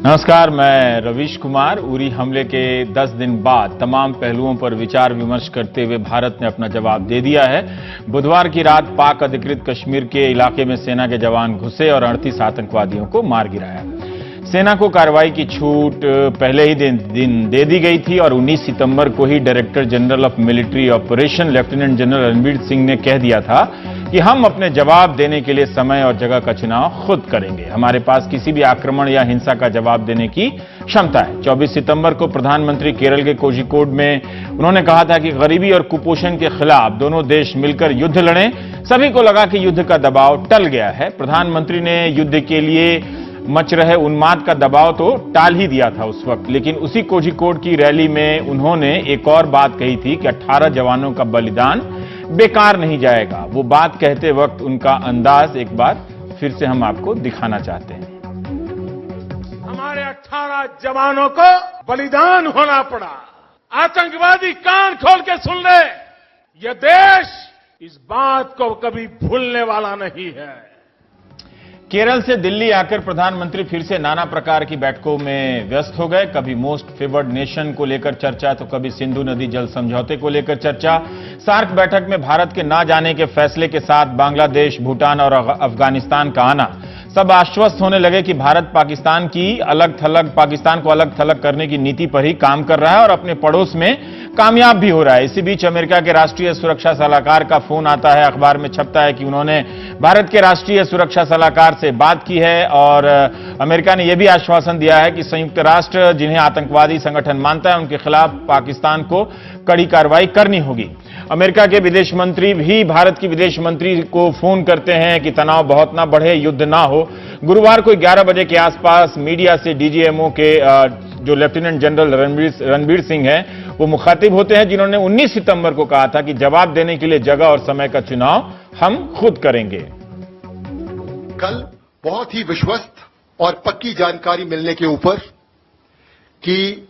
नमस्कार, मैं रवीश कुमार। उरी हमले के 10 दिन बाद तमाम पहलुओं पर विचार विमर्श करते हुए भारत ने अपना जवाब दे दिया है। बुधवार की रात पाक अधिकृत कश्मीर के इलाके में सेना के जवान घुसे और 38 आतंकवादियों को मार गिराया। सेना को कार्रवाई की छूट पहले ही दिन दे दी गई थी और 19 सितंबर को ही director general of military operation lieutenant general Ranbir Singh ने कह दिया था कि हम अपने जवाब देने के लिए समय और जगह का चुनाव खुद करेंगे। हमारे पास किसी भी आक्रमण या हिंसा का जवाब देने की क्षमता है। 24 सितंबर को प्रधानमंत्री केरल के कोझिकोड में उन्होंने कहा था कि गरीबी और कुपोषण के खिलाफ दोनों देश मिलकर युद्ध लड़ें। सभी को लगा कि युद्ध का दबाव टल गया है। प्रधानमंत्री ने युद्ध के लिए मच रहे उन्माद का दबाव तो टाल ही दिया था उस वक्त, लेकिन उसी कोझिकोड की रैली में उन्होंने एक और बात कही थी कि 18 जवानों का बलिदान बेकार नहीं जाएगा। वो बात कहते वक्त उनका अंदाज एक बार फिर से हम आपको दिखाना चाहते हैं। हमारे 18 जवानों को बलिदान होना पड़ा। आतंकवादी कान खोल के सुन ले, यह देश इस बात को कभी भूलने वाला नहीं है। केरल से दिल्ली आकर प्रधानमंत्री फिर से नाना प्रकार की बैठकों में व्यस्त हो गए। कभी मोस्ट फेवर्ड नेशन को लेकर चर्चा, तो कभी सिंधु नदी जल समझौते को लेकर चर्चा। सार्क बैठक में भारत के ना जाने के फैसले के साथ बांग्लादेश, भूटान और अफगानिस्तान का आना। सब आश्वस्त होने लगे कि भारत पाकिस्तान को अलग थलग करने की नीति पर ही काम कर रहा है और अपने पड़ोस में कामयाब भी हो रहा है। इसी बीच अमेरिका के राष्ट्रीय सुरक्षा सलाहकार का फोन आता है, अखबार में छपता है कि उन्होंने भारत के राष्ट्रीय सुरक्षा सलाहकार से बात की है और अमेरिका ने यह भी आश्वासन दिया है कि संयुक्त राष्ट्र जिन्हें आतंकवादी संगठन मानता है उनके खिलाफ पाकिस्तान को कड़ी कार्रवाई करनी होगी। अमेरिका के विदेश मंत्री भी भारत की विदेश मंत्री को फोन करते हैं कि तनाव बहुत ना बढ़े, युद्ध ना हो। गुरुवार को 11 बजे के आसपास मीडिया से डीजीएमओ के जो लेफ्टिनेंट जनरल रणबीर सिंह हैं वो मुखातिब होते हैं, जिन्होंने 19 सितंबर को कहा था कि जवाब देने के लिए जगह और समय का चुनाव हम खुद करेंगे। कल बहुत ही विश्वस्त और पक्की जानकारी मिलने के ऊपर कि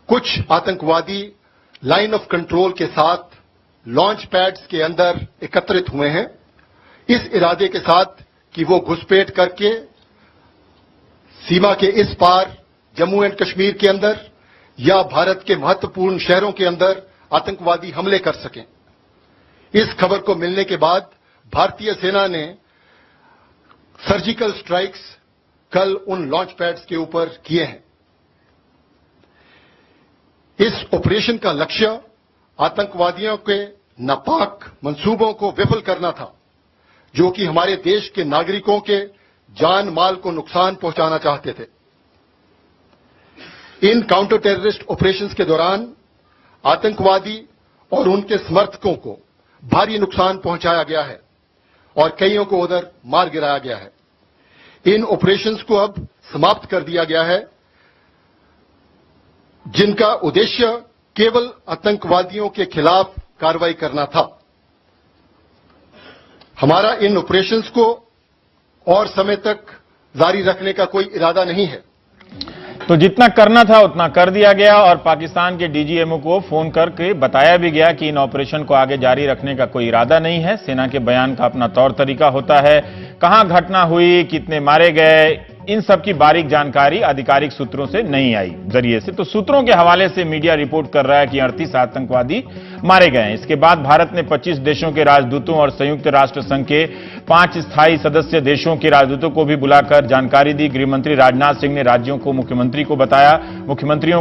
कुछ आतंकवादी लाइन ऑफ कंट्रोल के साथ लॉन्च पैड्स के अंदर एकत्रित हुए हैं, इस इरादे के साथ कि वो घुसपैठ करके सीमा के इस पार जम्मू एंड कश्मीर के अंदर या भारत के महत्वपूर्ण शहरों के अंदर आतंकवादी हमले कर सकें। इस खबर को मिलने के बाद भारतीय सेना ने सर्जिकल स्ट्राइक्स कल उन लॉन्च पैड्स के ऊपर किए हैं। इस ऑपरेशन का लक्ष्य आतंकवादियों के नापाक मंसूबों को विफल करना था, जो कि हमारे देश के नागरिकों के जान माल को नुकसान पहुंचाना चाहते थे। इन काउंटर टेररिस्ट ऑपरेशंस के दौरान आतंकवादी और उनके समर्थकों को भारी नुकसान पहुंचाया गया है और कईयों को उधर मार गिराया गया है। इन ऑपरेशंस को अब समाप्त कर दिया गया है, जिनका उद्देश्य केवल आतंकवादियों के खिलाफ कार्रवाई करना था। हमारा इन ऑपरेशंस को और समय तक जारी रखने का कोई इरादा नहीं है। तो जितना करना था उतना कर दिया गया और पाकिस्तान के डीजीएमओ को फोन करके बताया भी गया कि इन ऑपरेशन को आगे जारी रखने का कोई इरादा नहीं है। सेना के बयान का अपना तौर तरीका होता है, कहां घटना हुई, कितने मारे गए, इन सब की बारीक जानकारी आधिकारिक सूत्रों से नहीं आई जरिए से। तो सूत्रों के हवाले से मीडिया रिपोर्ट कर रहा है कि 38 आतंकवादी मारे गए हैं। इसके बाद भारत ने 25 देशों के राजदूतों और संयुक्त राष्ट्र संघ के 5 स्थायी सदस्य देशों के राजदूतों को भी बुलाकर जानकारी दी। गृहमंत्री राजनाथ सिंह ने राज्यों को मुख्यमंत्रियों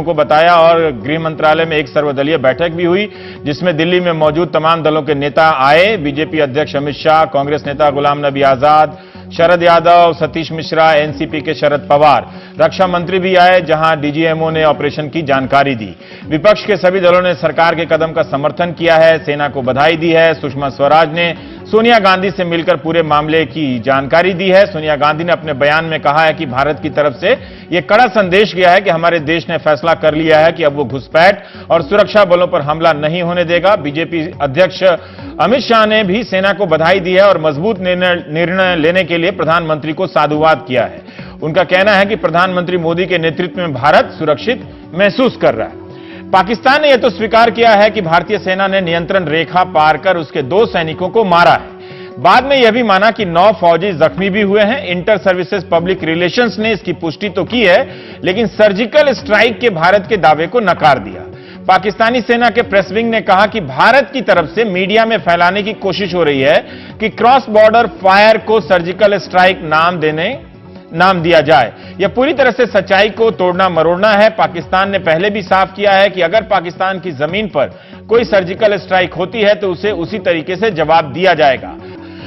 को बताया और गृह मंत्रालय में एक सर्वदलीय बैठक भी हुई, जिसमें दिल्ली में मौजूद तमाम दलों के नेता आए। बीजेपी अध्यक्ष अमित शाह, कांग्रेस नेता गुलाम नबी आजाद, शरद यादव, सतीश मिश्रा, एनसीपी के शरद पवार, रक्षा मंत्री भी आए, जहां डीजीएमओ ने ऑपरेशन की जानकारी दी। विपक्ष के सभी दलों ने सरकार के कदम का समर्थन किया है, सेना को बधाई दी है। सुषमा स्वराज ने सोनिया गांधी से मिलकर पूरे मामले की जानकारी दी है। सोनिया गांधी ने अपने बयान में कहा है कि भारत की तरफ से यह कड़ा संदेश गया है कि हमारे देश ने फैसला कर लिया है कि अब वो घुसपैठ और सुरक्षा बलों पर हमला नहीं होने देगा। बीजेपी अध्यक्ष अमित शाह ने भी सेना को बधाई दी है और मजबूत निर्णय लेने के लिए प्रधानमंत्री को साधुवाद किया है। उनका कहना है कि प्रधानमंत्री मोदी के नेतृत्व में भारत सुरक्षित महसूस कर रहा है। पाकिस्तान ने यह तो स्वीकार किया है कि भारतीय सेना ने नियंत्रण रेखा पार कर उसके 2 सैनिकों को मारा है। बाद में यह भी माना कि 9 फौजी जख्मी भी हुए हैं। इंटर सर्विसेज पब्लिक रिलेशंस ने इसकी पुष्टि तो की है, लेकिन सर्जिकल स्ट्राइक के भारत के दावे को नकार दिया। पाकिस्तानी सेना के प्रेस विंग ने कहा कि भारत की तरफ से मीडिया में फैलाने की कोशिश हो रही है कि क्रॉस बॉर्डर फायर को सर्जिकल स्ट्राइक नाम दिया जाए। यह पूरी तरह से सच्चाई को तोड़ना मरोड़ना है। पाकिस्तान ने पहले भी साफ किया है कि अगर पाकिस्तान की जमीन पर कोई सर्जिकल स्ट्राइक होती है तो उसे उसी तरीके से जवाब दिया जाएगा।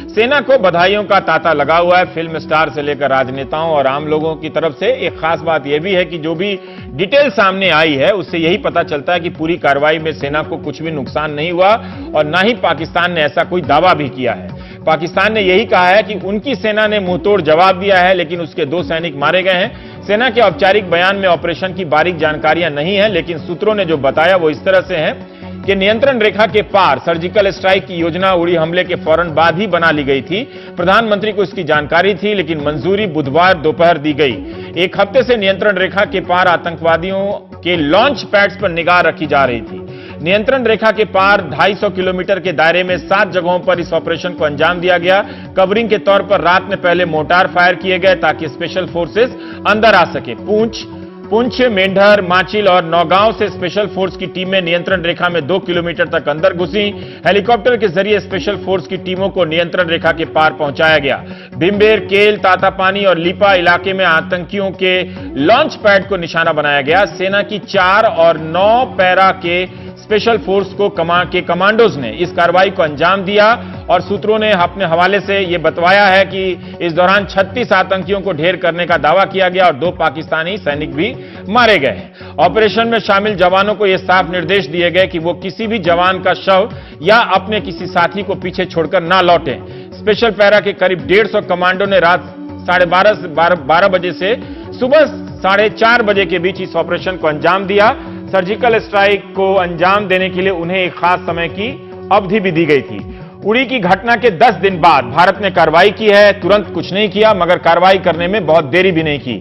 सेना को बधाइयों का तांता लगा हुआ है। फिल्म स्टार से लेकर राजनेताओं और आम लोगों की तरफ से एक खास बात यह भी है कि जो भी डिटेल सामने आई है उससे यही पता चलता है कि पूरी कार्रवाई में सेना को कुछ भी नुकसान नहीं हुआ और ना ही पाकिस्तान ने ऐसा कोई दावा भी किया है। पाकिस्तान ने यही कहा है कि उनकी सेना ने मुंहतोड़ जवाब दिया है, लेकिन उसके 2 सैनिक मारे गए हैं। सेना के औपचारिक बयान में ऑपरेशन की बारीक जानकारियां नहीं है, लेकिन सूत्रों ने जो बताया वो इस तरह से है कि नियंत्रण रेखा के पार सर्जिकल स्ट्राइक की योजना उड़ी हमले के फौरन बाद ही बना ली गई थी। प्रधानमंत्री को इसकी जानकारी थी, लेकिन मंजूरी बुधवार दोपहर दी गई। 1 हफ्ते से नियंत्रण रेखा के पार आतंकवादियों के लॉन्च पैड्स पर निगाह रखी जा रही थी। नियंत्रण रेखा के पार 250 किलोमीटर के दायरे में 7 जगहों पर इस ऑपरेशन को अंजाम दिया गया। कवरिंग के तौर पर रात में पहले मोर्टार फायर किए गए ताकि स्पेशल फोर्सेस अंदर आ सके। पुंछ, मेंढर, माचिल और नौगांव से स्पेशल फोर्स की टीमें नियंत्रण रेखा में 2 किलोमीटर तक अंदर घुसी। हेलीकॉप्टर के जरिए स्पेशल फोर्स की टीमों को नियंत्रण रेखा के पार पहुंचाया गया। भिम्बेर, केल, तातापानी और लिपा इलाके में आतंकियों के लॉन्च पैड को निशाना बनाया गया। सेना की 4 और 9 पैरा के स्पेशल फोर्स के कमांडोज ने इस कार्रवाई को अंजाम दिया और सूत्रों ने अपने हवाले से यह बतवाया है कि इस दौरान 36 आतंकियों को ढेर करने का दावा किया गया और 2 पाकिस्तानी सैनिक भी मारे गए। ऑपरेशन में शामिल जवानों को यह साफ निर्देश दिए गए कि वो किसी भी जवान का शव या अपने किसी साथी को पीछे छोड़कर ना लौटें। स्पेशल पैरा के करीब 150 कमांडो ने रात 12:30 बजे से सुबह 4:30 बजे के बीच इस ऑपरेशन को अंजाम दिया। सर्जिकल स्ट्राइक को अंजाम देने के लिए उन्हें एक खास समय की अवधि भी दी गई थी। उड़ी की घटना के 10 दिन बाद भारत ने कार्रवाई की है। तुरंत कुछ नहीं किया, मगर कार्रवाई करने में बहुत देरी भी नहीं की।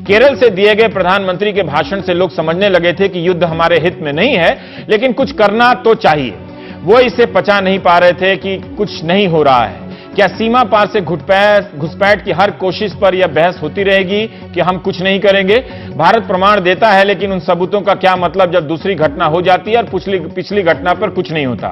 केरल से दिए गए प्रधानमंत्री के भाषण से लोग समझने लगे थे कि युद्ध हमारे हित में नहीं है, लेकिन कुछ करना तो चाहिए। वो इसे पचा नहीं पा रहे थे कि कुछ नहीं हो रहा है। क्या सीमा पार से घुसपैठ की हर कोशिश पर यह बहस होती रहेगी कि हम कुछ नहीं करेंगे? भारत प्रमाण देता है, लेकिन उन सबूतों का क्या मतलब जब दूसरी घटना हो जाती है और पिछली घटना पर कुछ नहीं होता।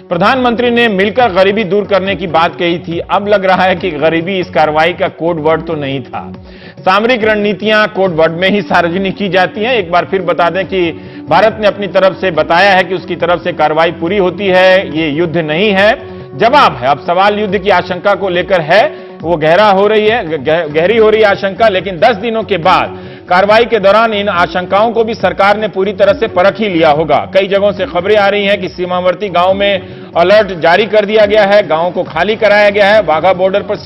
प्रधानमंत्री ने मिलकर गरीबी दूर करने की बात कही थी। अब लग रहा है कि गरीबी इस कार्रवाई का कोड वर्ड तो नहीं था। सामरिक रणनीतियां कोड वर्ड में ही सार्वजनिक की जाती हैं। एक बार फिर बता दें कि भारत ने अपनी तरफ से बताया है कि उसकी तरफ से कार्रवाई पूरी होती है, ये युद्ध नहीं है, जवाब है। अब सवाल युद्ध की आशंका को लेकर है, वो गहरी हो रही है आशंका, लेकिन 10 दिनों के बाद कार्रवाई के दौरान इन आशंकाओं को भी सरकार ने पूरी तरह से परख ही लिया होगा। कई जगहों से खबरें आ रही हैं कि सीमावर्ती गांव में अलर्ट जारी कर दिया गया है, गांवों को खाली कराया गया है। वाघा बॉर्डर पर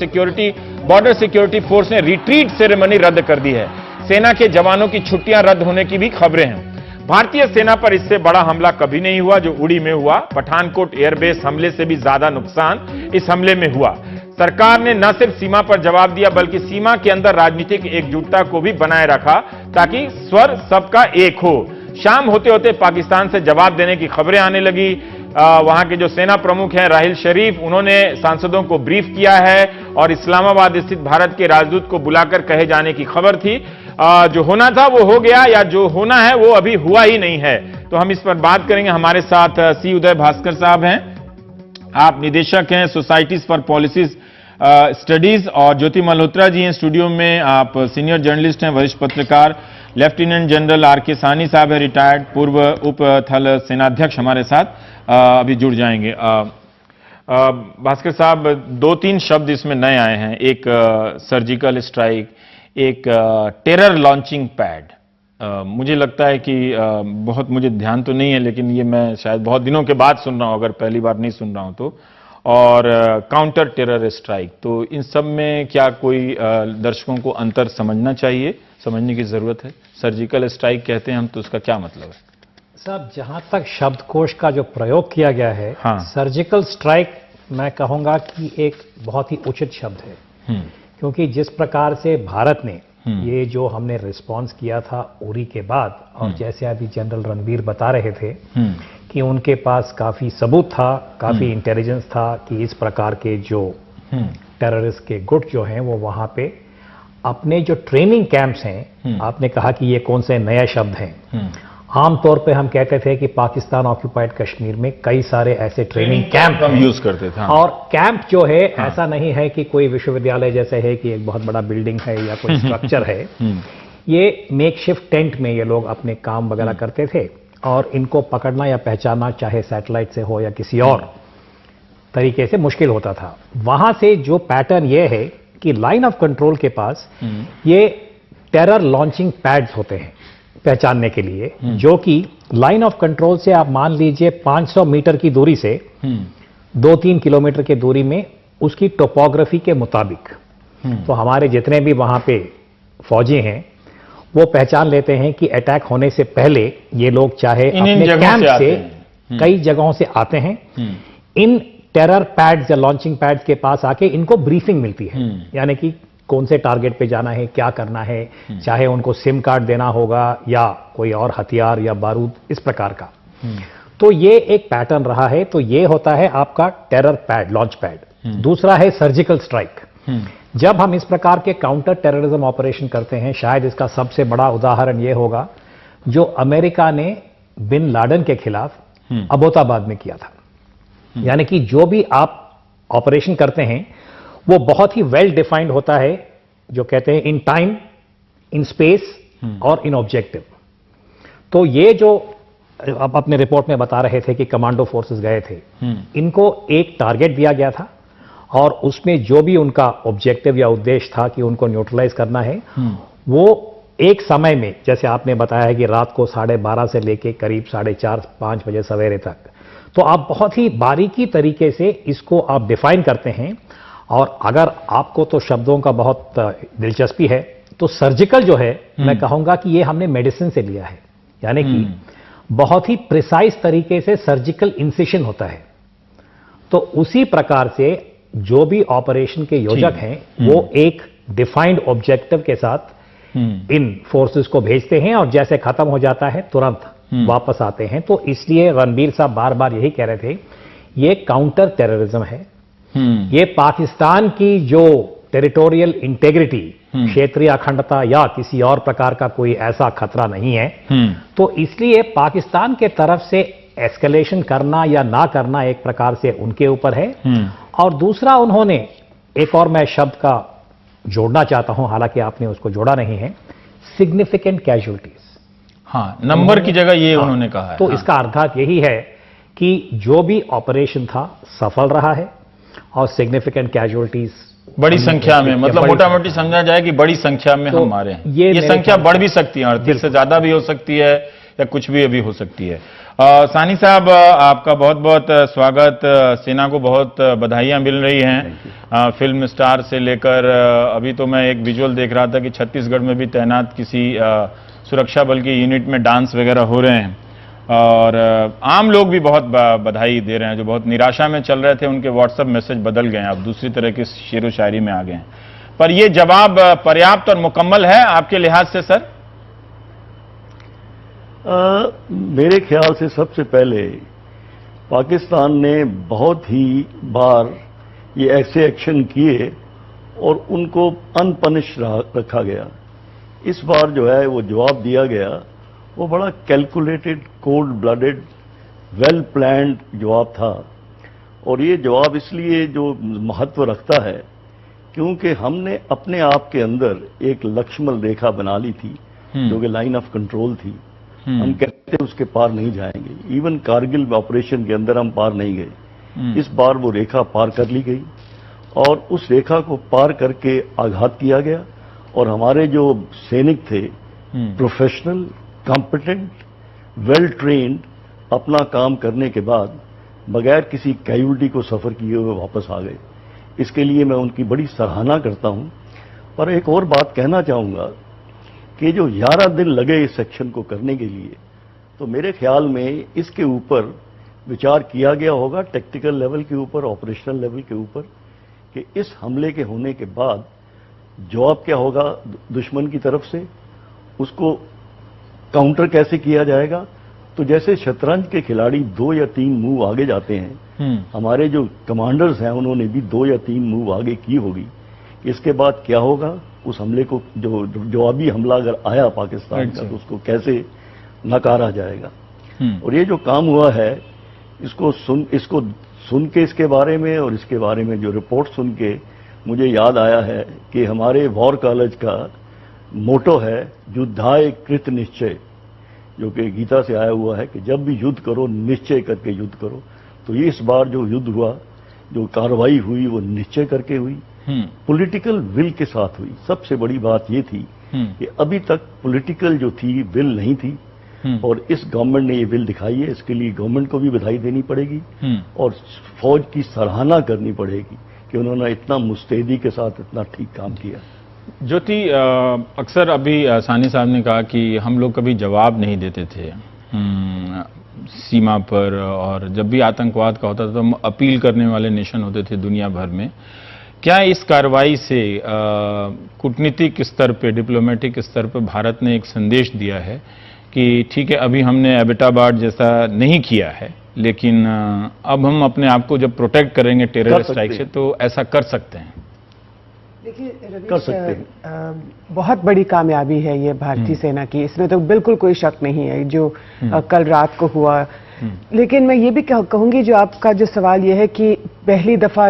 बॉर्डर सिक्योरिटी फोर्स ने रिट्रीट सेरेमनी रद्द कर दी है। सेना के जवानों की छुट्टियां रद्द होने की भी खबरें हैं। भारतीय सेना पर इससे बड़ा हमला कभी नहीं हुआ जो उड़ी में हुआ। पठानकोट एयरबेस हमले से भी ज्यादा नुकसान इस हमले में हुआ। सरकार ने न सिर्फ सीमा पर जवाब दिया, बल्कि सीमा के अंदर राजनीतिक एकजुटता को भी बनाए रखा ताकि स्वर सबका एक हो। शाम होते होते पाकिस्तान से जवाब देने की खबरें आने लगी। वहां के जो सेना प्रमुख हैं राहिल शरीफ, उन्होंने सांसदों को ब्रीफ किया है और इस्लामाबाद स्थित भारत के राजदूत को बुलाकर कहे जाने की खबर थी। जो होना था वो हो गया, या जो होना है वो अभी हुआ ही नहीं है। तो हम इस पर बात करेंगे। हमारे साथ सी उदय भास्कर साहब हैं, आप निदेशक हैं सोसाइटीज फॉर पॉलिसीज स्टडीज, और ज्योति मल्होत्रा जी हैं स्टूडियो में, आप सीनियर जर्नलिस्ट हैं, वरिष्ठ पत्रकार। Lieutenant general R K. साहनी साहब है, रिटायर्ड पूर्व उप थल सेनाध्यक्ष, हमारे साथ अभी जुड़ जाएंगे। भास्कर साहब, 2-3 शब्द इसमें नए आए हैं, एक सर्जिकल स्ट्राइक, एक टेरर लॉन्चिंग पैड। मुझे लगता है कि बहुत, मुझे ध्यान तो नहीं है, लेकिन ये मैं शायद बहुत दिनों के बाद सुन रहा हूं, अगर पहली बार नहीं सुन रहा हूं तो। और काउंटर टेरर स्ट्राइक, तो इन सब में क्या कोई दर्शकों को अंतर समझना चाहिए, समझने की जरूरत है? सर्जिकल स्ट्राइक कहते हैं हम, तो उसका क्या मतलब है? साहब, जहां तक शब्दकोश का जो प्रयोग किया गया है, हाँ। सर्जिकल स्ट्राइक मैं कहूंगा कि एक बहुत ही उचित शब्द है। क्योंकि जिस प्रकार से भारत ने ये जो हमने रिस्पांस किया था उरी के बाद, और जैसे अभी जनरल रणबीर बता रहे थे कि उनके पास काफी सबूत था, काफी इंटेलिजेंस था कि इस प्रकार के जो टेररिस्ट के गुट जो हैं वो वहां पे अपने जो ट्रेनिंग कैंप्स हैं, आपने कहा कि ये कौन से नए शब्द हैं, आमतौर पे हम कहते थे कि पाकिस्तान ऑक्यूपाइड कश्मीर में कई सारे ऐसे ट्रेनिंग कैंप हम यूज करते थे। और कैंप जो है ऐसा नहीं है कि कोई विश्वविद्यालय जैसे है कि एक बहुत बड़ा बिल्डिंग है या कोई स्ट्रक्चर है। ये मेकशिफ्ट टेंट में ये लोग अपने काम वगैरह करते थे और इनको पकड़ना या पहचानना चाहे सैटेलाइट से हो या किसी और तरीके से मुश्किल होता था। वहां से जो पैटर्न ये है कि लाइन ऑफ कंट्रोल के पास ये टेरर लॉन्चिंग पैड्स होते हैं पहचानने के लिए, जो कि लाइन ऑफ कंट्रोल से आप मान लीजिए 500 मीटर की दूरी से 2-3 किलोमीटर की दूरी में उसकी टोपोग्राफी के मुताबिक तो हमारे जितने भी वहां पे फौजी हैं वो पहचान लेते हैं कि अटैक होने से पहले ये लोग चाहे अपने कैंप से कई जगहों से आते हैं, इन टेरर पैड्स या लॉन्चिंग पैड्स के पास आके इनको ब्रीफिंग मिलती है, यानी कि कौन से टारगेट पे जाना है, क्या करना है, चाहे उनको सिम कार्ड देना होगा या कोई और हथियार या बारूद, इस प्रकार का। तो ये एक पैटर्न रहा है। तो ये होता है आपका टेरर पैड, लॉन्च पैड। दूसरा है सर्जिकल स्ट्राइक। जब हम इस प्रकार के काउंटर टेररिज्म ऑपरेशन करते हैं, शायद इसका सबसे बड़ा उदाहरण यह होगा जो अमेरिका ने बिन लादेन के खिलाफ अबोताबाद में किया था। यानी कि जो भी आप ऑपरेशन करते हैं वो बहुत ही वेल डिफाइंड होता है, जो कहते हैं इन टाइम, इन स्पेस और इन ऑब्जेक्टिव। तो ये जो अब अपने रिपोर्ट में बता रहे थे कि कमांडो फोर्सेस गए थे, इनको एक टारगेट दिया गया था और उसमें जो भी उनका ऑब्जेक्टिव या उद्देश्य था कि उनको न्यूट्रलाइज करना है, वो एक समय में, जैसे आपने बताया है कि रात को 12:30 से लेके करीब 4:30-5 बजे सवेरे तक, तो आप बहुत ही बारीकी तरीके से इसको आप डिफाइन करते हैं। और अगर आपको तो शब्दों का बहुत दिलचस्पी है तो सर्जिकल जो है, मैं कहूंगा कि ये हमने मेडिसिन से लिया है, यानी कि बहुत ही प्रिसाइज तरीके से सर्जिकल इंसिशन होता है। तो उसी प्रकार से जो भी ऑपरेशन के योजक हैं वो एक डिफाइंड ऑब्जेक्टिव के साथ इन फोर्सेस को भेजते हैं और जैसे खत्म हो जाता है तुरंत वापस आते हैं। तो इसलिए रणबीर साहब बार बार यही कह रहे थे, ये काउंटर टेररिज्म है, ये पाकिस्तान की जो टेरिटोरियल इंटेग्रिटी, क्षेत्रीय अखंडता या किसी और प्रकार का कोई ऐसा खतरा नहीं है। तो इसलिए पाकिस्तान के तरफ से एस्केलेशन करना या ना करना एक प्रकार से उनके ऊपर है। और दूसरा, उन्होंने एक और मैं शब्द का जोड़ना चाहता हूं, हालांकि आपने उसको जोड़ा नहीं है, सिग्निफिकेंट कैजुअलिटीज। हाँ, नंबर की जगह ये उन्होंने कहा है। तो इसका अर्थात यही है कि जो भी ऑपरेशन था सफल रहा है और सिग्निफिकेंट कैजुअलिटीज बड़ी संख्या में, मतलब मोटा मोटी समझा जाए कि बड़ी संख्या में हम मारे हैं। ये संख्या बढ़ भी सकती है, 38 से ज्यादा भी हो सकती है या कुछ भी अभी हो सकती है। सानी साहब, आपका बहुत बहुत स्वागत। सेना को बहुत बधाइयां मिल रही हैं, फिल्म स्टार से लेकर अभी तो मैं एक विजुअल देख रहा था कि छत्तीसगढ़ में भी तैनात किसी सुरक्षा बल की यूनिट में डांस वगैरह हो रहे हैं और आम लोग भी बहुत बधाई दे रहे हैं। जो बहुत निराशा में चल रहे थे उनके व्हाट्सएप मैसेज बदल गए हैं, अब दूसरी तरह की शेरो शायरी में आ गए हैं। पर यह जवाब पर्याप्त और मुकम्मल है आपके लिहाज से सर? मेरे ख्याल से सबसे पहले पाकिस्तान ने बहुत ही बार ये ऐसे एक्शन किए और उनको अनपनिश रखा गया। इस बार जो है वो जवाब दिया गया, वो बड़ा calculated, cold blooded, well planned जवाब था। और ये जवाब इसलिए जो महत्व रखता है क्योंकि हमने अपने आप के अंदर एक लक्ष्मण रेखा बना ली थी जो कि लाइन ऑफ कंट्रोल थी। हम कहते उसके पार नहीं जाएंगे। इवन कारगिल ऑपरेशन के अंदर हम पार नहीं गए। इस बार वो रेखा पार कर ली गई और उस रेखा को पार करके आघात किया गया और हमारे जो सैनिक थे प्रोफेशनल, कॉम्पिटेंट, वेल ट्रेन्ड, अपना काम करने के बाद बगैर किसी कैजुअल्टी को सफर किए हुए वापस आ गए। इसके लिए मैं उनकी बड़ी सराहना करता हूं। पर एक और बात कहना चाहूंगा कि जो 11 दिन लगे इस सेक्शन को करने के लिए, तो मेरे ख्याल में इसके ऊपर विचार किया गया होगा, टेक्टिकल लेवल के ऊपर, ऑपरेशनल लेवल के ऊपर, कि इस हमले के होने के बाद जवाब क्या होगा दुश्मन की तरफ से, उसको काउंटर कैसे किया जाएगा तो जैसे शतरंज के खिलाड़ी 2 या 3 मूव आगे जाते हैं, हमारे जो कमांडर्स हैं उन्होंने भी 2 या 3 मूव आगे की होगी। इसके बाद क्या होगा, उस हमले को जो जवाबी हमला अगर आया पाकिस्तान का, तो उसको कैसे नकारा जाएगा। और ये जो काम हुआ है, इसको सुन के इसके बारे में और इसके बारे में जो रिपोर्ट सुन के मुझे याद आया है कि हमारे वॉर कॉलेज का मोटो है युद्धाय कृत निश्चय, जो कि गीता से आया हुआ है कि जब भी युद्ध करो निश्चय करके युद्ध करो। तो ये इस बार जो युद्ध हुआ, जो कार्रवाई हुई, वो निश्चय करके हुई, पॉलिटिकल विल के साथ हुई। सबसे बड़ी बात ये थी कि अभी तक पॉलिटिकल जो थी विल नहीं थी, और इस गवर्नमेंट ने ये विल दिखाई है। इसके लिए गवर्नमेंट को भी बधाई देनी पड़ेगी और फौज की सराहना करनी पड़ेगी कि उन्होंने इतना मुस्तैदी के साथ इतना ठीक काम किया। ज्योति, अक्सर अभी सानी साहब ने कहा कि हम लोग कभी जवाब नहीं देते थे सीमा पर, और जब भी आतंकवाद का होता था तो हम अपील करने वाले नेशन होते थे दुनिया भर में। क्या इस कार्रवाई से कूटनीतिक स्तर पे, डिप्लोमेटिक स्तर पर भारत ने एक संदेश दिया है कि ठीक है, अभी हमने एबटाबाद जैसा नहीं किया है, लेकिन अब हम अपने आप को जब प्रोटेक्ट करेंगे टेरर स्ट्राइक से, तो ऐसा कर सकते हैं? देखिए रवीश, बहुत बड़ी कामयाबी है ये भारतीय सेना की, इसमें तो बिल्कुल कोई शक नहीं है जो कल रात को हुआ। लेकिन मैं ये भी कहूंगी, जो आपका जो सवाल ये है कि पहली दफा,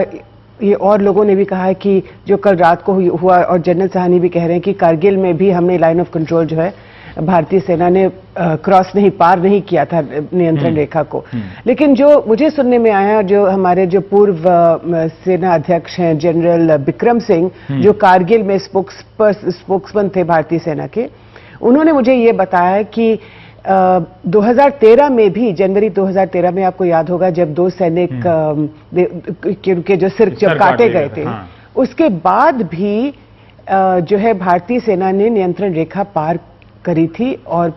ये और लोगों ने भी कहा है कि जो कल रात को हुआ, और जनरल सहानी भी कह रहे हैं कि कारगिल में भी हमने लाइन ऑफ कंट्रोल जो है भारतीय सेना ने पार नहीं किया था नियंत्रण रेखा को। लेकिन जो मुझे सुनने में आया, जो हमारे जो पूर्व सेना अध्यक्ष हैं जनरल बिक्रम सिंह, जो कारगिल में स्पोक्समैन थे भारतीय सेना के, उन्होंने मुझे ये बताया कि 2013 में भी, जनवरी 2013 में आपको याद होगा, जब 2 सैनिक के जो सिर जब काटे गए थे, उसके बाद भी जो है भारतीय सेना ने नियंत्रण रेखा पार करी थी और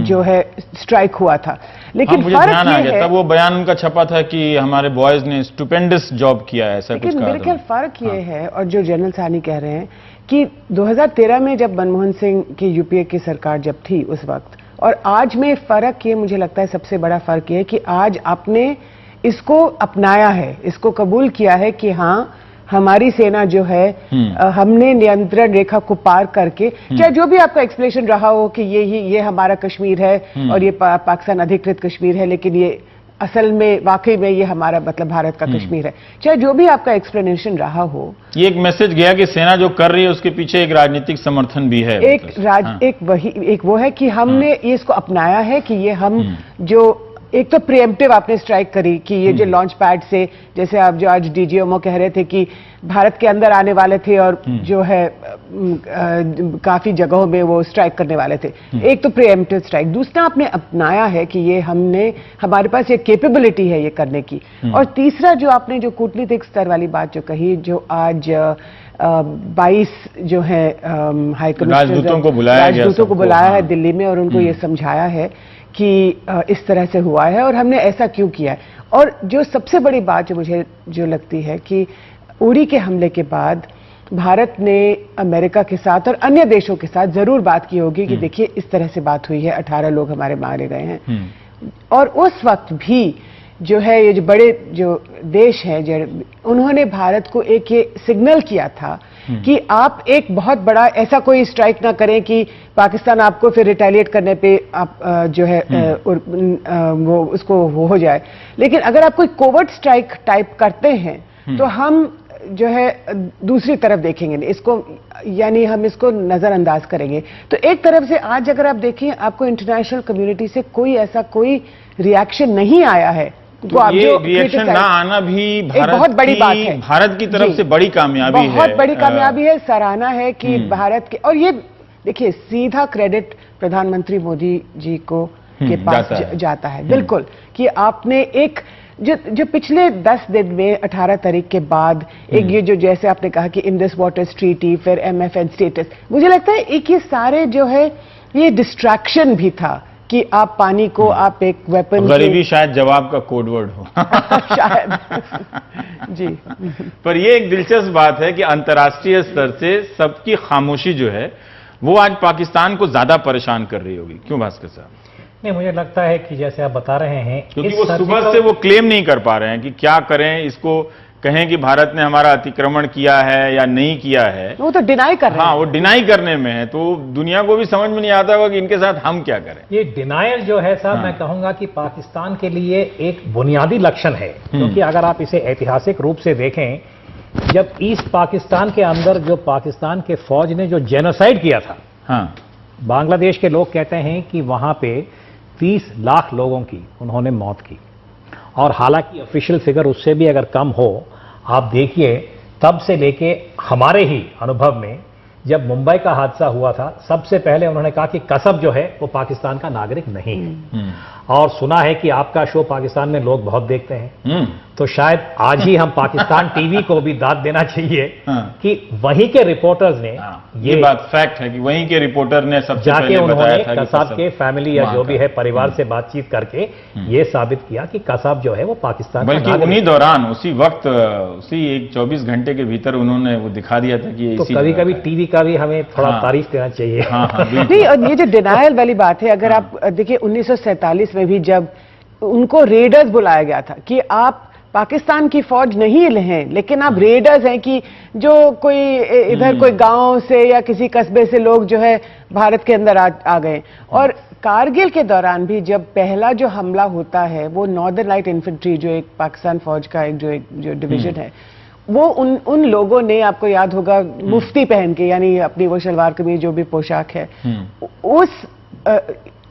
जो है स्ट्राइक हुआ था। लेकिन मुझे ध्यान आ गया, तब वो बयान उनका छपा था कि हमारे बॉयज ने स्टुपेंडस जॉब किया है, ऐसा कुछ कहा था। मेरे ख्याल फर्क ये है, और जो जनरल सानी कह रहे हैं कि 2013 में जब मनमोहन सिंह की यूपीए की सरकार जब थी उस वक्त, और आज में फर्क ये मुझे लगता है सबसे बड़ा फर्क ये है कि आज आपने इसको अपनाया है, इसको कबूल किया है कि हाँ, हमारी सेना जो है हमने नियंत्रण रेखा को पार करके, चाहे जो भी आपका एक्सप्लेनेशन रहा हो कि ये हमारा कश्मीर है और ये पाकिस्तान अधिकृत कश्मीर है, लेकिन ये असल में वाकई में ये हमारा मतलब भारत का कश्मीर है, चाहे जो भी आपका एक्सप्लेनेशन रहा हो, ये एक मैसेज गया कि सेना जो कर रही है उसके पीछे एक राजनीतिक समर्थन भी है। एक वो है कि हमने ये इसको अपनाया है कि ये हम जो एक तो प्रिएम्प्टिव आपने स्ट्राइक करी कि ये जो लॉन्च पैड से, जैसे आप जो आज डीजीएमओ कह रहे थे कि भारत के अंदर आने वाले थे और जो है काफी जगहों में वो स्ट्राइक करने वाले थे, एक तो प्रिएम्प्टिव स्ट्राइक। दूसरा आपने अपनाया है कि ये हमारे पास ये कैपेबिलिटी है ये करने की। और तीसरा जो आपने जो कूटनीतिक स्तर वाली बात जो कही, जो आज 22 जो है हाई कमिश्नर राजदूतों को बुलाया है दिल्ली में, और उनको ये समझाया है कि इस तरह से हुआ है और हमने ऐसा क्यों किया है। और जो सबसे बड़ी बात जो मुझे जो लगती है कि उरी के हमले के बाद भारत ने अमेरिका के साथ और अन्य देशों के साथ जरूर बात की होगी कि देखिए इस तरह से बात हुई है, 18 लोग हमारे मारे गए हैं। और उस वक्त भी जो है ये जो बड़े जो देश हैं, उन्होंने भारत को एक ये सिग्नल किया था कि आप एक बहुत बड़ा ऐसा कोई स्ट्राइक ना करें कि पाकिस्तान आपको फिर रिटेलिएट करने पे आप जो है वो उसको वो हो जाए। लेकिन अगर आप कोई कोवर्ट स्ट्राइक टाइप करते हैं तो हम जो है दूसरी तरफ देखेंगे नहीं इसको, यानी हम इसको नजरअंदाज करेंगे। तो एक तरफ से आज अगर आप देखें, आपको इंटरनेशनल कम्युनिटी से कोई ऐसा कोई रिएक्शन नहीं आया है। तो आप ये रिएक्शन ना आना भी बहुत बड़ी बात है, भारत की तरफ से बड़ी कामयाबी है, बहुत बड़ी कामयाबी है, सराहना है कि भारत के। और ये देखिए सीधा क्रेडिट प्रधानमंत्री मोदी जी को के पास जाता है बिल्कुल, कि आपने एक जो पिछले 10 दिन में 18 तारीख के बाद एक ये जो जैसे आपने कहा कि इंडस वाटर्स ट्रीटी, फिर MFN स्टेटस, मुझे लगता है एक ये सारे जो है ये डिस्ट्रैक्शन भी था कि आप पानी को आप एक वेपन, गरीबी शायद जवाब का कोडवर्ड हो शायद जी। पर ये एक दिलचस्प बात है कि अंतर्राष्ट्रीय स्तर से सबकी खामोशी जो है वो आज पाकिस्तान को ज्यादा परेशान कर रही होगी, क्यों भास्कर साहब? नहीं, मुझे लगता है कि जैसे आप बता रहे हैं, क्योंकि वो सुबह से वो क्लेम नहीं कर पा रहे हैं कि क्या करें, इसको कहें कि भारत ने हमारा अतिक्रमण किया है या नहीं किया है। वो तो डिनाई कर रहे हैं। हाँ, वो डिनाई करने में है, तो दुनिया को भी समझ में नहीं आता होगा कि इनके साथ हम क्या करें। ये डिनायल जो है साहब, हाँ। मैं कहूंगा कि पाकिस्तान के लिए एक बुनियादी लक्षण है, क्योंकि अगर आप इसे ऐतिहासिक रूप से देखें, जब ईस्ट पाकिस्तान के अंदर जो पाकिस्तान के फौज ने जो जेनोसाइड किया था, हाँ, बांग्लादेश के लोग कहते हैं कि वहां पे 30 लाख लोगों की उन्होंने मौत की, और हालांकि ऑफिशियल फिगर उससे भी अगर कम हो, आप देखिए तब से लेके हमारे ही अनुभव में जब मुंबई का हादसा हुआ था, सबसे पहले उन्होंने कहा कि कसब जो है वो पाकिस्तान का नागरिक नहीं है। और सुना है कि आपका शो पाकिस्तान में लोग बहुत देखते हैं, तो शायद आज ही हम पाकिस्तान टीवी को भी दाद देना चाहिए कि वहीं के रिपोर्टर्स ने ये बात फैक्ट है कि वहीं के रिपोर्टर ने सबसे जाके पहले उन्होंने बताया था कि कसाब के फैमिली या जो भी है परिवार से बातचीत करके ये साबित किया कि कसाब जो है वो पाकिस्तान का बल्कि नागरिक उन्हीं दौरान उसी वक्त उसी एक 24 घंटे के भीतर उन्होंने वो दिखा दिया था कि ये तो इसी कभी तरह कभी का है। टीवी का भी हमें थोड़ा हाँ। तारीफ देना चाहिए। हाँ, हाँ, बिल्कुल। नहीं, और ये जो डिनायल वाली बात है, अगर आप देखिए 1947 में भी जब उनको रेडर्स बुलाया गया था कि आप पाकिस्तान की फौज नहीं हैं, लेकिन आप रेडर्स हैं, कि जो कोई इधर कोई गांव से या किसी कस्बे से लोग जो है भारत के अंदर आ गए। और कारगिल के दौरान भी जब पहला जो हमला होता है, वो नॉर्दर्न लाइट इन्फेंट्री जो एक पाकिस्तान फौज का एक जो डिवीजन है, वो उन लोगों ने, आपको याद होगा, मुफ्ती पहन के, यानी अपनी वो शलवार कमीज जो भी पोशाक है, उस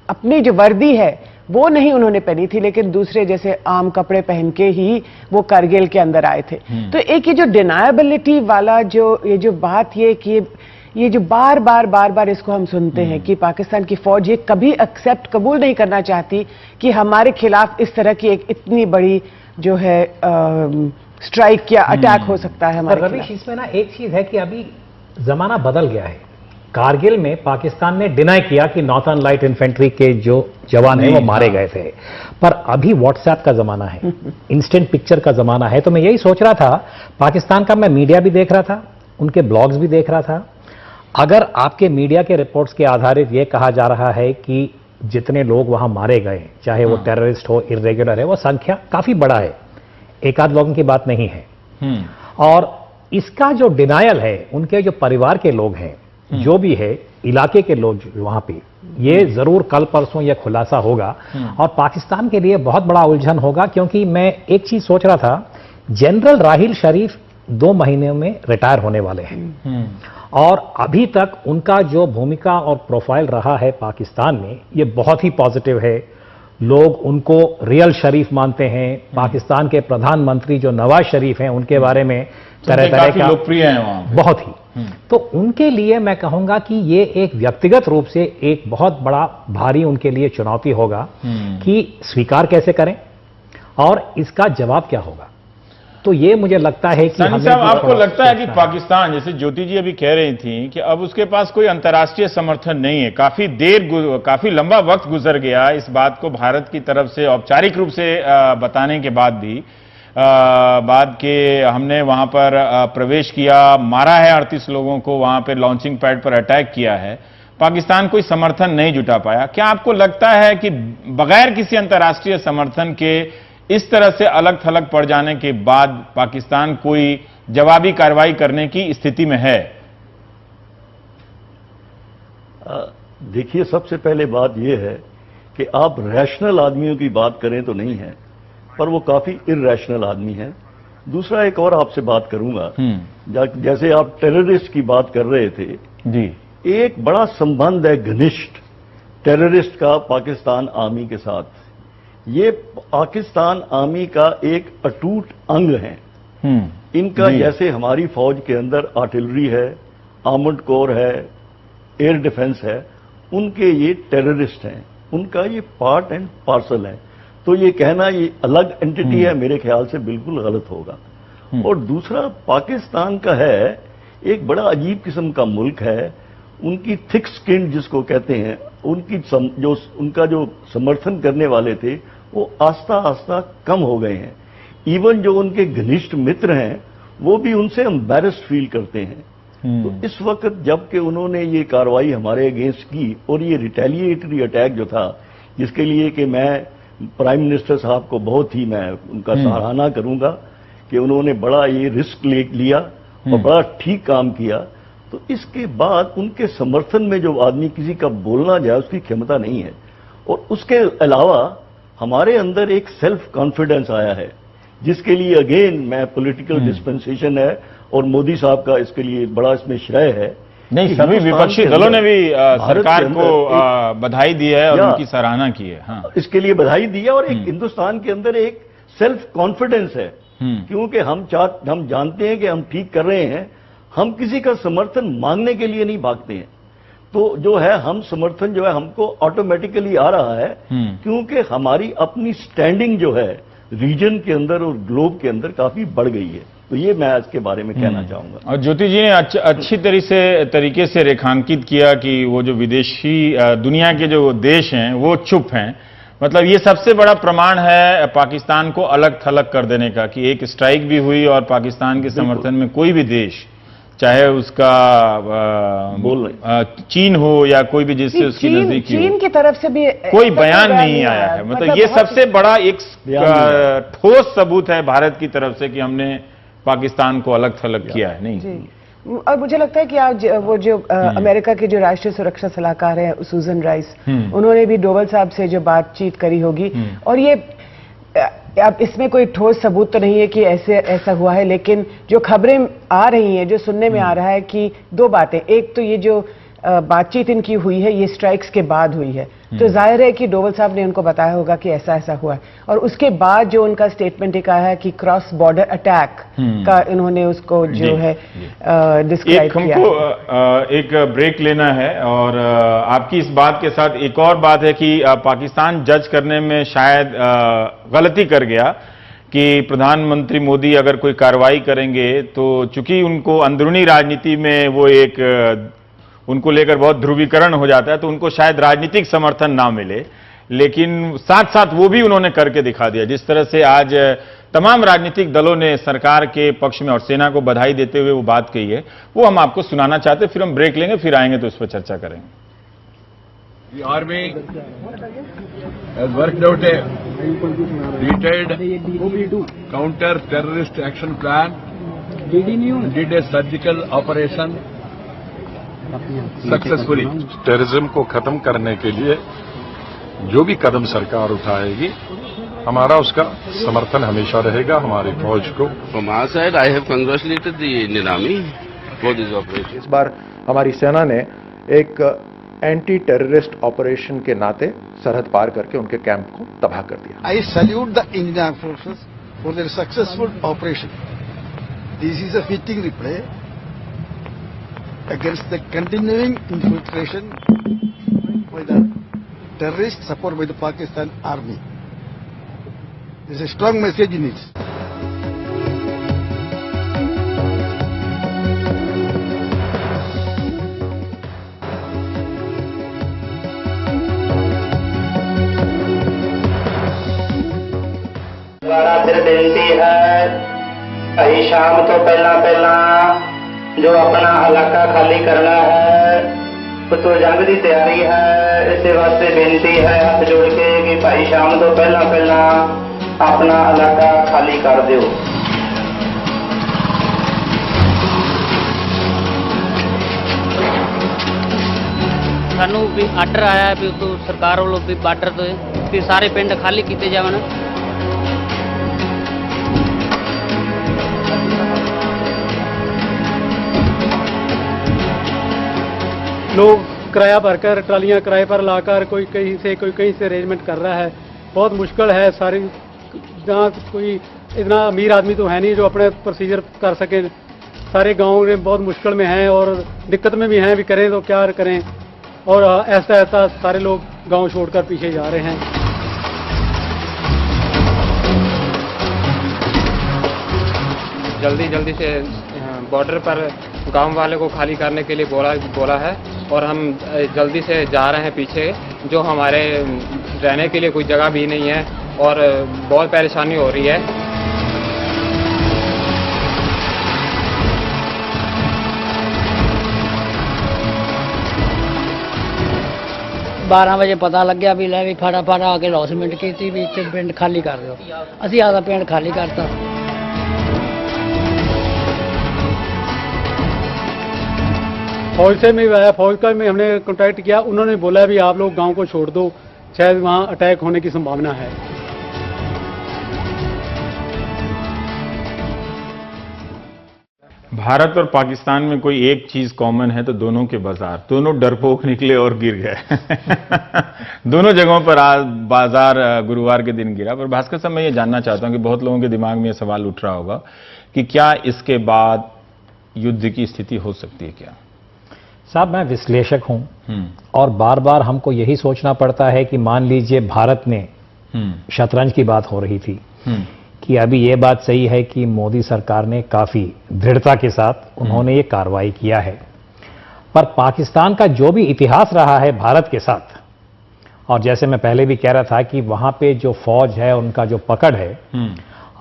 अपनी जो वर्दी है वो नहीं उन्होंने पहनी थी, लेकिन दूसरे जैसे आम कपड़े पहन के ही वो कारगिल के अंदर आए थे। तो एक ये जो डिनायबिलिटी वाला जो बात, ये जो बार बार इसको हम सुनते हैं कि पाकिस्तान की फौज ये कभी कबूल नहीं करना चाहती कि हमारे खिलाफ इस तरह की एक इतनी बड़ी जो है स्ट्राइक या अटैक हो सकता है हमारे खिलाफ। रवीश, इसमें ना एक चीज है कि अभी जमाना बदल गया है। कारगिल में पाकिस्तान ने डिनाई किया कि नॉर्थर्न लाइट इन्फेंट्री के जो जवान हैं वो मारे गए थे, पर अभी व्हाट्सएप का जमाना है, इंस्टेंट पिक्चर का जमाना है। तो मैं यही सोच रहा था, पाकिस्तान का मैं मीडिया भी देख रहा था, उनके ब्लॉग्स भी देख रहा था। अगर आपके मीडिया के रिपोर्ट्स के आधारित ये कहा जा रहा है कि जितने लोग वहां मारे गए, चाहे वो टेररिस्ट हो, इर्रेगुलर है, वो संख्या काफी बड़ा है, एक आध लोगों की बात नहीं है। और इसका जो डिनायल है, उनके जो परिवार के लोग हैं, जो भी है, इलाके के लोग वहां पे, ये जरूर कल परसों यह खुलासा होगा और पाकिस्तान के लिए बहुत बड़ा उलझन होगा। क्योंकि मैं एक चीज सोच रहा था, जनरल राहिल शरीफ 2 महीने में रिटायर होने वाले हैं, और अभी तक उनका जो भूमिका और प्रोफाइल रहा है पाकिस्तान में, ये बहुत ही पॉजिटिव है। लोग उनको रियल शरीफ मानते हैं। पाकिस्तान के प्रधानमंत्री जो नवाज शरीफ हैं, उनके बारे में तरह का लोकप्रिय है वहां, बहुत ही। तो उनके लिए मैं कहूंगा कि ये एक व्यक्तिगत रूप से एक बहुत बड़ा भारी उनके लिए चुनौती होगा कि स्वीकार कैसे करें और इसका जवाब क्या होगा। तो ये मुझे लगता है कि सानी साहब, आपको लगता है कि पाकिस्तान, जैसे ज्योति जी अभी कह रही थी कि अब उसके पास कोई अंतर्राष्ट्रीय समर्थन नहीं है, काफी लंबा वक्त गुजर गया इस बात को भारत की तरफ से औपचारिक रूप से बताने के बाद भी, बाद के हमने वहां पर प्रवेश किया, मारा है 38 लोगों को, वहां पर लॉन्चिंग पैड पर अटैक किया है, पाकिस्तान कोई समर्थन नहीं जुटा पाया। क्या आपको लगता है कि बगैर किसी अंतर्राष्ट्रीय समर्थन के इस तरह से अलग थलग पड़ जाने के बाद पाकिस्तान कोई जवाबी कार्रवाई करने की स्थिति में है? देखिए, सबसे पहले बात यह है कि आप रैशनल आदमियों की बात करें तो नहीं है, पर वो काफी इरैशनल आदमी है। दूसरा, एक और आपसे बात करूंगा, जैसे आप टेररिस्ट की बात कर रहे थे जी, एक बड़ा संबंध है घनिष्ठ टेररिस्ट का पाकिस्तान आर्मी के साथ। ये पाकिस्तान आर्मी का एक अटूट अंग है। इनका जैसे हमारी फौज के अंदर आर्टिलरी है, आर्मर्ड कोर है, एयर डिफेंस है, उनके ये टेररिस्ट हैं, उनका ये पार्ट एंड पार्सल है। तो ये कहना ये अलग एंटिटी है, मेरे ख्याल से बिल्कुल गलत होगा। और दूसरा, पाकिस्तान का है एक बड़ा अजीब किस्म का मुल्क है। उनकी थिक स्किन जिसको कहते हैं, उनका जो समर्थन करने वाले थे वो आस्ता आस्ता कम हो गए हैं। इवन जो उनके घनिष्ठ मित्र हैं वो भी उनसे एम्बैरेस्ड फील करते हैं। तो इस वक्त जबकि उन्होंने ये कार्रवाई हमारे अगेंस्ट की और ये रिटेलिएटरी अटैक जो था, जिसके लिए कि मैं प्राइम मिनिस्टर साहब को बहुत ही मैं उनका सराहना करूंगा कि उन्होंने बड़ा ये रिस्क लिया और बड़ा ठीक काम किया। तो इसके बाद उनके समर्थन में जो आदमी किसी का बोलना जाए उसकी क्षमता नहीं है। और उसके अलावा हमारे अंदर एक सेल्फ कॉन्फिडेंस आया है, जिसके लिए अगेन मैं पॉलिटिकल डिस्पेंसेशन है और मोदी साहब का इसके लिए बड़ा इसमें श्रेय है। नहीं, सभी विपक्षी दलों ने भी सरकार को बधाई दी है और उनकी सराहना की है। हाँ, इसके लिए बधाई दी है और एक हिंदुस्तान के अंदर एक सेल्फ कॉन्फिडेंस है, क्योंकि हम जानते हैं कि हम ठीक कर रहे हैं। हम किसी का समर्थन मांगने के लिए नहीं भागते हैं। तो जो है हम समर्थन जो है हमको ऑटोमेटिकली आ रहा है, क्योंकि हमारी अपनी स्टैंडिंग जो है रीजन के अंदर और ग्लोब के अंदर काफी बढ़ गई है। तो ये मैं इसके बारे में कहना चाहूंगा। और ज्योति जी ने अच्छी तरीके से रेखांकित किया कि वो जो विदेशी दुनिया के जो देश हैं वो चुप हैं। मतलब ये सबसे बड़ा प्रमाण है पाकिस्तान को अलग थलग कर देने का कि एक स्ट्राइक भी हुई और पाकिस्तान के समर्थन में कोई भी देश, चाहे उसका चीन हो या कोई भी जिससे उसकी नजदीकी हो, चीन की तरफ से भी कोई बयान नहीं आया है। मतलब ये सबसे बड़ा एक ठोस सबूत है भारत की तरफ से कि हमने पाकिस्तान को अलग थलग किया है। नहीं, और मुझे लगता है कि आज वो जो अमेरिका के जो राष्ट्रीय सुरक्षा सलाहकार हैं सूजन राइस, उन्होंने भी डोवल साहब से जो बातचीत करी होगी। और ये अब इसमें कोई ठोस सबूत तो नहीं है कि ऐसा हुआ है, लेकिन जो खबरें आ रही हैं, जो सुनने में आ रहा है कि दो बातें, एक तो ये जो बातचीत इनकी हुई है ये स्ट्राइक्स के बाद हुई है, तो जाहिर है कि डोवल साहब ने उनको बताया होगा कि ऐसा ऐसा हुआ है। और उसके बाद जो उनका स्टेटमेंट एक आया है कि क्रॉस बॉर्डर अटैक का इन्होंने उसको जो है डिस्क्राइब किया। हमको एक ब्रेक लेना है और आपकी इस बात के साथ एक और बात है कि पाकिस्तान जज करने में शायद गलती कर गया कि प्रधानमंत्री मोदी अगर कोई कार्रवाई करेंगे तो चूंकि उनको अंदरूनी राजनीति में वो एक उनको लेकर बहुत ध्रुवीकरण हो जाता है, तो उनको शायद राजनीतिक समर्थन ना मिले, लेकिन साथ साथ वो भी उन्होंने करके दिखा दिया। जिस तरह से आज तमाम राजनीतिक दलों ने सरकार के पक्ष में और सेना को बधाई देते हुए वो बात कही है, वो हम आपको सुनाना चाहते हैं। फिर हम ब्रेक लेंगे, फिर आएंगे तो उस पर चर्चा करेंगे। The army has worked out a detailed counter-terrorist action plan, did a surgical operation successfully. Terrorism को खत्म करने के लिए जो भी कदम सरकार उठाएगी हमारा उसका समर्थन हमेशा रहेगा हमारी फौज को। From our side, I have congratulated the Indian Army for this operation. इस बार हमारी सेना ने एक एंटी टेररिस्ट ऑपरेशन के नाते सरहद पार करके उनके कैंप को तबाह कर दिया। I salute the Indian Armed Forces for their successful operation. This is a fitting reply against the continuing infiltration by the terrorists supported by the Pakistan Army. There is a strong message in it. बेनती है भाई शाम तो पहला जो अपना इलाका खाली करना है तो जंग की तैयारी है, इस वास्ते बेनती है हाथ जोड़ के कि भाई शाम तो पहला अपना इलाका खाली कर दो। सानू भी आर्डर आया है भी तो सरकार वालों भी बार्डर तो सारे पिंड खाली किए जावन। लोग किराया भरकर ट्रालियां किराए पर लाकर कोई कहीं से अरेंजमेंट कर रहा है। बहुत मुश्किल है सारी, जहाँ कोई इतना अमीर आदमी तो है नहीं जो अपने प्रोसीजर कर सके। सारे गांव में बहुत मुश्किल में हैं और दिक्कत में भी हैं, भी करें तो क्या करें। और ऐसा सारे लोग गांव छोड़कर पीछे जा रहे हैं। जल्दी से बॉर्डर पर गांव वाले को खाली करने के लिए बोला है और हम जल्दी से जा रहे हैं पीछे। जो हमारे रहने के लिए कोई जगह भी नहीं है और बहुत परेशानी हो रही है। 12 ਵਜੇ ਪਤਾ ਲੱਗਿਆ ਵੀ ਲੈ ਵੀ ਫਟਾਫਟ ਆ ਕੇ ਲੌਸਮੈਂਟ ਕੀਤੀ ਵੀ ਇੱਥੇ ਪਿੰਡ ਖਾਲੀ ਕਰ ਦਿਓ। ਅਸੀਂ ਆਦਾ ਪਿੰਡ ਖਾਲੀ ਕਰਤਾ। फौज से में आया, फौज का में हमने कांटेक्ट किया, उन्होंने बोला भी आप लोग गांव को छोड़ दो, शायद वहां अटैक होने की संभावना है। भारत और पाकिस्तान में कोई एक चीज कॉमन है तो दोनों के बाजार, दोनों डरपोक निकले और गिर गए। दोनों जगहों पर आज बाजार गुरुवार के दिन गिरा। पर भास्कर साहब, मैं ये जानना चाहता हूं कि बहुत लोगों के दिमाग में ये सवाल उठ रहा होगा कि क्या इसके बाद युद्ध की स्थिति हो सकती है क्या? साहब, मैं विश्लेषक हूं और बार बार हमको यही सोचना पड़ता है कि मान लीजिए भारत ने शतरंज की बात हो रही थी कि अभी ये बात सही है कि मोदी सरकार ने काफी दृढ़ता के साथ उन्होंने ये कार्रवाई किया है, पर पाकिस्तान का जो भी इतिहास रहा है भारत के साथ, और जैसे मैं पहले भी कह रहा था कि वहां पे जो फौज है उनका जो पकड़ है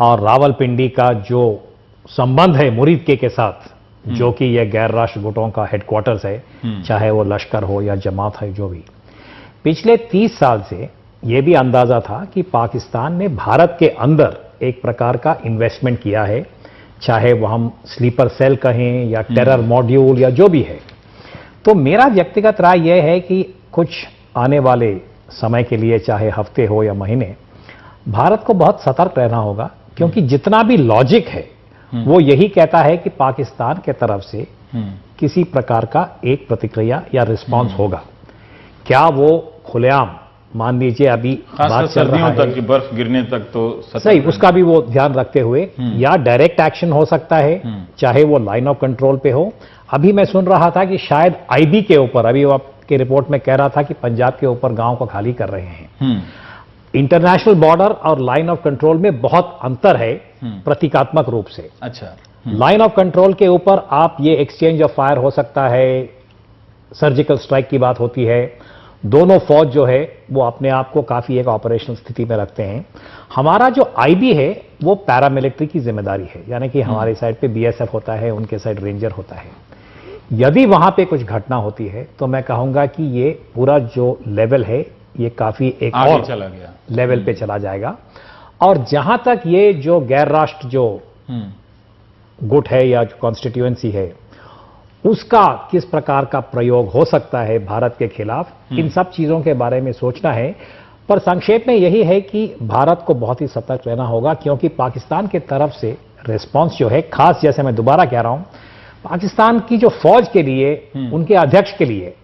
और रावलपिंडी का जो संबंध है मुरीद के साथ, जो कि यह गैर राष्ट्र गुटों का हेडक्वार्टर्स है, चाहे वो लश्कर हो या जमात है, जो भी पिछले 30 साल से यह भी अंदाजा था कि पाकिस्तान ने भारत के अंदर एक प्रकार का इन्वेस्टमेंट किया है, चाहे वो हम स्लीपर सेल कहें या टेरर मॉड्यूल या जो भी है। तो मेरा व्यक्तिगत राय यह है कि कुछ आने वाले समय के लिए, चाहे हफ्ते हो या महीने, भारत को बहुत सतर्क रहना होगा, क्योंकि जितना भी लॉजिक है वो यही कहता है कि पाकिस्तान के तरफ से किसी प्रकार का एक प्रतिक्रिया या रिस्पांस होगा। क्या वो खुलेआम, मान लीजिए अभी बात चल रहा है तक कि बर्फ गिरने तक तो सही, उसका भी वो ध्यान रखते हुए, या डायरेक्ट एक्शन हो सकता है, चाहे वो लाइन ऑफ कंट्रोल पे हो। अभी मैं सुन रहा था कि शायद आईबी के ऊपर, अभी वो आपके रिपोर्ट में कह रहा था कि पंजाब के ऊपर गांव को खाली कर रहे हैं। इंटरनेशनल बॉर्डर और लाइन ऑफ कंट्रोल में बहुत अंतर है प्रतीकात्मक रूप से। अच्छा, लाइन ऑफ कंट्रोल के ऊपर आप ये एक्सचेंज ऑफ फायर हो सकता है, सर्जिकल स्ट्राइक की बात होती है, दोनों फौज जो है वो अपने आप को काफी एक ऑपरेशनल स्थिति में रखते हैं। हमारा जो आईबी है वो पैरामिलिट्री की जिम्मेदारी है, यानी कि हमारी साइड पे बीएसएफ होता है, उनके साइड रेंजर होता है। यदि वहां पे कुछ घटना होती है तो मैं कहूंगा कि ये पूरा जो लेवल है ये काफी एक और चला गया लेवल पे चला जाएगा। और जहां तक ये जो गैर राष्ट्र जो गुट है या जो कॉन्स्टिट्यूएंसी है, उसका किस प्रकार का प्रयोग हो सकता है भारत के खिलाफ, इन सब चीजों के बारे में सोचना है। पर संक्षेप में यही है कि भारत को बहुत ही सतर्क रहना होगा, क्योंकि पाकिस्तान की तरफ से रिस्पांस जो है, खास जैसे मैं दोबारा कह रहा हूं, पाकिस्तान की जो फौज के लिए, उनके अध्यक्ष के लिए,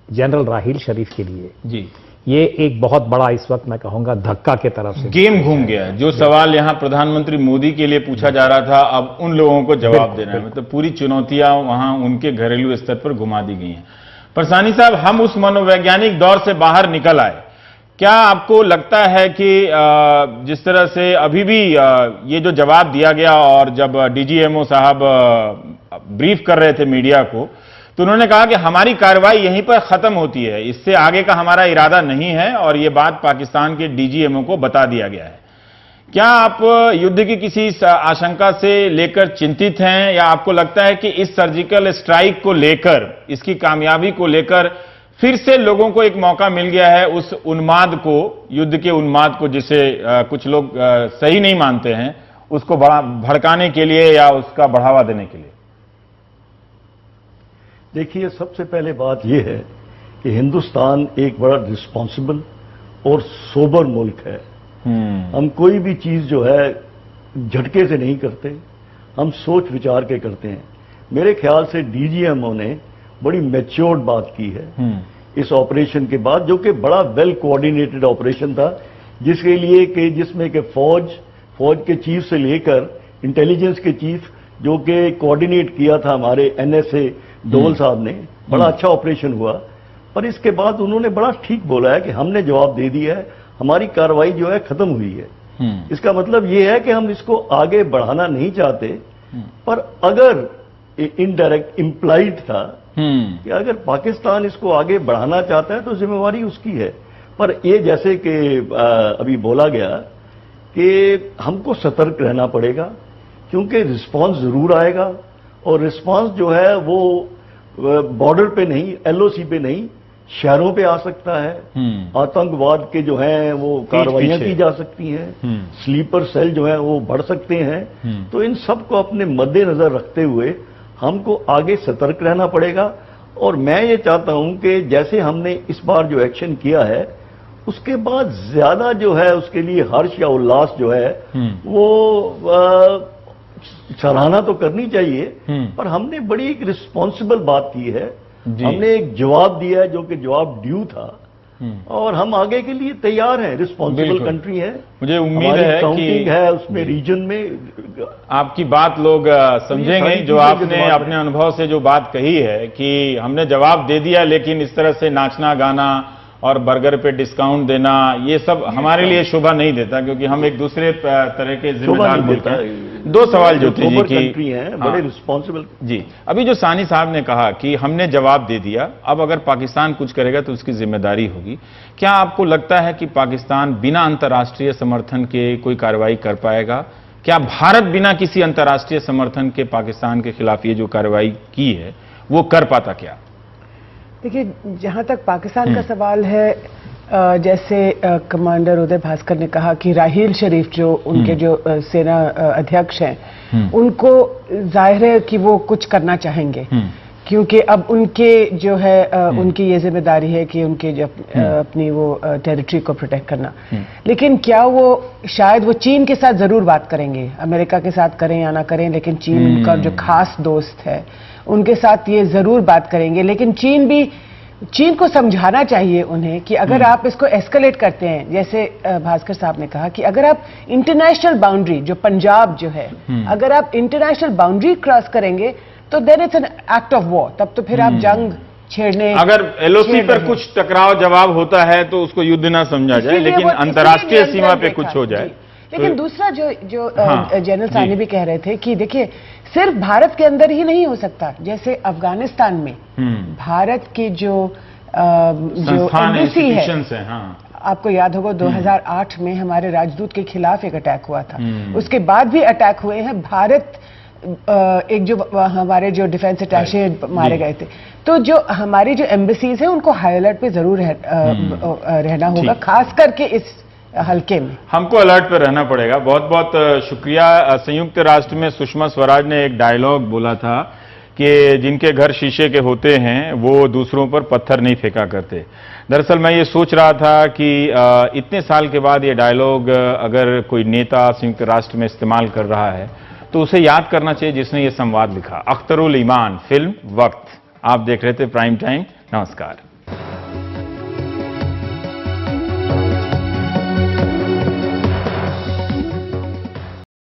जनरल राहील शरीफ के लिए जी, ये एक बहुत बड़ा, इस वक्त मैं कहूंगा, धक्का के तरफ से गेम घूम गया है। जो सवाल यहां प्रधानमंत्री मोदी के लिए पूछा जा रहा था, अब उन लोगों को जवाब देना है। मतलब पूरी चुनौतियां वहां उनके घरेलू स्तर पर घुमा दी गई हैं। पर सानी साहब, हम उस मनोवैज्ञानिक दौर से बाहर निकल आए। क्या आपको लगता है कि जिस तरह से अभी भी ये जो जवाब दिया गया, और जब डीजीएमओ साहब ब्रीफ कर रहे थे मीडिया को, तो उन्होंने कहा कि हमारी कार्रवाई यहीं पर खत्म होती है, इससे आगे का हमारा इरादा नहीं है, और ये बात पाकिस्तान के डीजीएमओ को बता दिया गया है। क्या आप युद्ध की किसी आशंका से लेकर चिंतित हैं, या आपको लगता है कि इस सर्जिकल स्ट्राइक को लेकर, इसकी कामयाबी को लेकर फिर से लोगों को एक मौका मिल गया है उस उन्माद को, युद्ध के उन्माद को, जिसे कुछ लोग सही नहीं मानते हैं, उसको भड़काने के लिए या उसका बढ़ावा देने के लिए? देखिए, सबसे पहले बात यह है कि हिंदुस्तान एक बड़ा रिस्पॉन्सिबल और सोबर मुल्क है। हम कोई भी चीज जो है झटके से नहीं करते, हम सोच विचार के करते हैं। मेरे ख्याल से डीजीएमओ ने बड़ी मैच्योर्ड बात की है इस ऑपरेशन के बाद, जो कि बड़ा वेल कोऑर्डिनेटेड ऑपरेशन था, जिसके लिए कि जिसमें कि फौज के चीफ से लेकर इंटेलिजेंस के चीफ, जो कि कोऑर्डिनेट किया था हमारे एनएसए डोल साहब ने, बड़ा अच्छा ऑपरेशन हुआ। पर इसके बाद उन्होंने बड़ा ठीक बोला है कि हमने जवाब दे दिया है, हमारी कार्रवाई जो है खत्म हुई है। इसका मतलब ये है कि हम इसको आगे बढ़ाना नहीं चाहते, पर अगर इनडायरेक्ट इम्प्लाइड था कि अगर पाकिस्तान इसको आगे बढ़ाना चाहता है तो जिम्मेवारी उसकी है। पर ये जैसे कि अभी बोला गया कि हमको सतर्क रहना पड़ेगा, क्योंकि रिस्पांस जरूर आएगा, और रिस्पांस जो है वो बॉर्डर पे नहीं, एलओसी पे नहीं, शहरों पे आ सकता है, आतंकवाद के जो है वो कार्रवाइयां की जा सकती हैं, स्लीपर सेल जो है वो बढ़ सकते हैं। तो इन सब को अपने मद्देनजर रखते हुए हमको आगे सतर्क रहना पड़ेगा। और मैं ये चाहता हूं कि जैसे हमने इस बार जो एक्शन किया है उसके बाद ज्यादा जो है उसके लिए हर्ष या उल्लास जो है वो सराहना तो करनी चाहिए, पर हमने बड़ी एक रिस्पॉन्सिबल बात की है। हमने एक जवाब दिया है जो कि जवाब ड्यू था, और हम आगे के लिए तैयार हैं। रिस्पॉन्सिबल कंट्री है, मुझे उम्मीद है काउंटिंग है उसमें रीजन में आपकी बात लोग समझेंगे। जो आपने अपने अनुभव से जो बात कही है कि हमने जवाब दे दिया, लेकिन इस तरह से नाचना गाना और बर्गर पे डिस्काउंट देना ये सब हमारे लिए शोभा नहीं देता, क्योंकि हम एक दूसरे तरह के जिम्मेदार मुल्क हैं। दो सवाल ज्योति जी की बड़े रिस्पॉन्सिबल जी, अभी जो सानी साहब ने कहा कि हमने जवाब दे दिया, अब अगर पाकिस्तान कुछ करेगा तो उसकी जिम्मेदारी होगी, क्या आपको लगता है कि पाकिस्तान बिना अंतर्राष्ट्रीय समर्थन के कोई कार्रवाई कर पाएगा? क्या भारत बिना किसी अंतर्राष्ट्रीय समर्थन के पाकिस्तान के खिलाफ ये जो कार्रवाई की है वो कर पाता क्या? देखिए, जहां तक पाकिस्तान का सवाल है, जैसे कमांडर उदय भास्कर ने कहा कि राहील शरीफ जो उनके जो सेना अध्यक्ष हैं, उनको जाहिर है कि वो कुछ करना चाहेंगे, क्योंकि अब उनके जो है उनकी ये जिम्मेदारी है कि उनके जो अपनी वो टेरिटरी को प्रोटेक्ट करना। लेकिन क्या वो शायद वो चीन के साथ जरूर बात करेंगे, अमेरिका के साथ करें या ना करें, लेकिन चीन उनका जो खास दोस्त है उनके साथ ये जरूर बात करेंगे। लेकिन चीन को समझाना चाहिए उन्हें कि अगर आप इसको एस्केलेट करते हैं, जैसे भास्कर साहब ने कहा कि अगर आप इंटरनेशनल बाउंड्री जो पंजाब जो है, अगर आप इंटरनेशनल बाउंड्री क्रॉस करेंगे तो then it's an act of war. तब तो फिर आप जंग छेड़ने, अगर एलओसी पर कुछ टकराव जवाब होता है तो उसको युद्ध ना समझा जाए, लेकिन अंतर्राष्ट्रीय सीमा पे कुछ हो जाए। लेकिन दूसरा जो जनरल सानी भी कह रहे थे कि देखिए, सिर्फ भारत के अंदर ही नहीं हो सकता। जैसे अफगानिस्तान में भारत की जो एम्बेसी है, आपको याद होगा 2008 में हमारे राजदूत के खिलाफ एक अटैक हुआ था, उसके बाद भी अटैक हुए हैं। भारत एक जो हमारे जो डिफेंस अटैचे मारे गए थे। तो जो हमारी जो एम्बेसीज है उनको हाई अलर्ट पे जरूर रहना होगा, खास करके इस हल्के में हमको अलर्ट पे रहना पड़ेगा। बहुत बहुत शुक्रिया। संयुक्त राष्ट्र में सुषमा स्वराज ने एक डायलॉग बोला था कि जिनके घर शीशे के होते हैं वो दूसरों पर पत्थर नहीं फेंका करते। दरअसल मैं ये सोच रहा था कि इतने साल के बाद ये डायलॉग अगर कोई नेता संयुक्त राष्ट्र में इस्तेमाल कर रहा है तो उसे याद करना चाहिए जिसने ये संवाद लिखा। अख्तरुल ईमान, फिल्म वक्त। आप देख रहे थे प्राइम टाइम। नमस्कार।